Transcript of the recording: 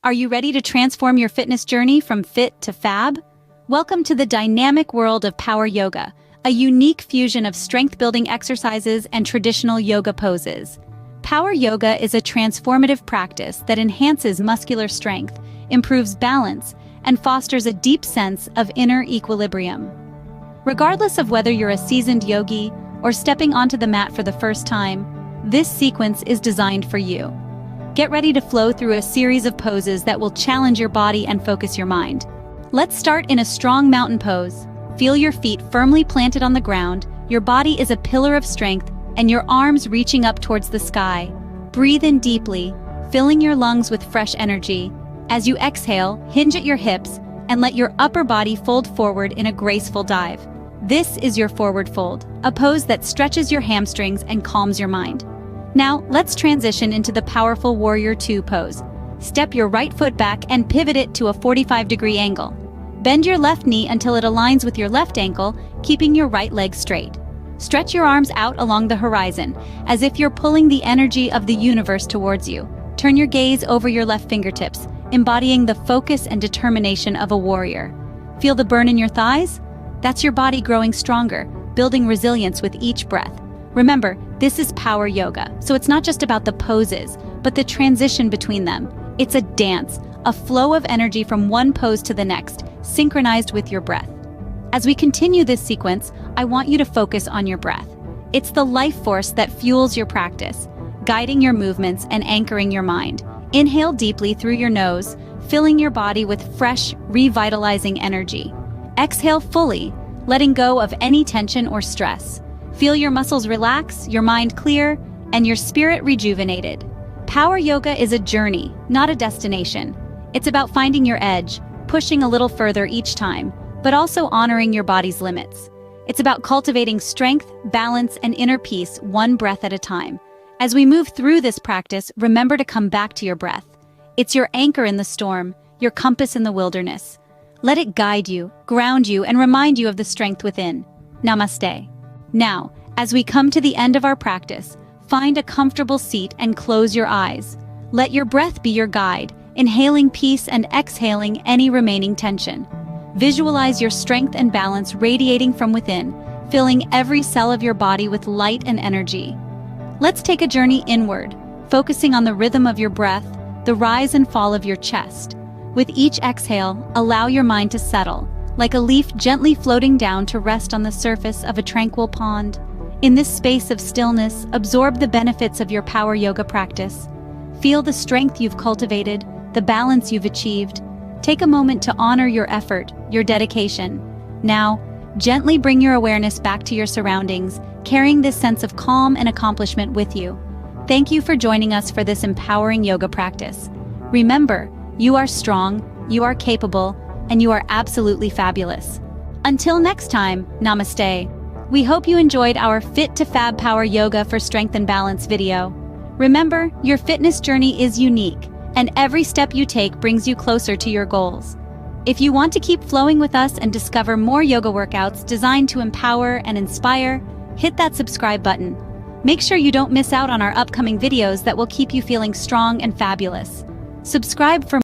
Are you ready to transform your fitness journey from fit to fab? Welcome to the dynamic world of Power Yoga, a unique fusion of strength-building exercises and traditional yoga poses. Power Yoga is a transformative practice that enhances muscular strength, improves balance, and fosters a deep sense of inner equilibrium. Regardless of whether you're a seasoned yogi or stepping onto the mat for the first time, this sequence is designed for you. Get ready to flow through a series of poses that will challenge your body and focus your mind. Let's start in a strong mountain pose. Feel your feet firmly planted on the ground, your body is a pillar of strength, and your arms reaching up towards the sky. Breathe in deeply, filling your lungs with fresh energy. As you exhale, hinge at your hips and let your upper body fold forward in a graceful dive. This is your forward fold, a pose that stretches your hamstrings and calms your mind. Now, let's transition into the powerful Warrior Two pose. Step your right foot back and pivot it to a 45-degree angle. Bend your left knee until it aligns with your left ankle, keeping your right leg straight. Stretch your arms out along the horizon, as if you're pulling the energy of the universe towards you. Turn your gaze over your left fingertips, embodying the focus and determination of a warrior. Feel the burn in your thighs? That's your body growing stronger, building resilience with each breath. Remember, this is Power Yoga, so it's not just about the poses, but the transition between them. It's a dance, a flow of energy from one pose to the next, synchronized with your breath. As we continue this sequence, I want you to focus on your breath. It's the life force that fuels your practice, guiding your movements and anchoring your mind. Inhale deeply through your nose, filling your body with fresh, revitalizing energy. Exhale fully, letting go of any tension or stress. Feel your muscles relax, your mind clear, and your spirit rejuvenated. Power Yoga is a journey, not a destination. It's about finding your edge, pushing a little further each time, but also honoring your body's limits. It's about cultivating strength, balance, and inner peace one breath at a time. As we move through this practice, remember to come back to your breath. It's your anchor in the storm, your compass in the wilderness. Let it guide you, ground you, and remind you of the strength within. Namaste. Now, as we come to the end of our practice, find a comfortable seat and close your eyes. Let your breath be your guide, inhaling peace and exhaling any remaining tension. Visualize your strength and balance radiating from within, filling every cell of your body with light and energy. Let's take a journey inward, focusing on the rhythm of your breath, the rise and fall of your chest. With each exhale, allow your mind to settle, like a leaf gently floating down to rest on the surface of a tranquil pond. In this space of stillness, absorb the benefits of your Power Yoga practice. Feel the strength you've cultivated, the balance you've achieved. Take a moment to honor your effort, your dedication. Now, gently bring your awareness back to your surroundings, carrying this sense of calm and accomplishment with you. Thank you for joining us for this empowering yoga practice. Remember, you are strong, you are capable, and you are absolutely fabulous. Until next time, namaste. We hope you enjoyed our Fit to Fab Power Yoga for Strength and Balance video. Remember, your fitness journey is unique, and every step you take brings you closer to your goals. If you want to keep flowing with us and discover more yoga workouts designed to empower and inspire, hit that subscribe button. Make sure you don't miss out on our upcoming videos that will keep you feeling strong and fabulous. Subscribe for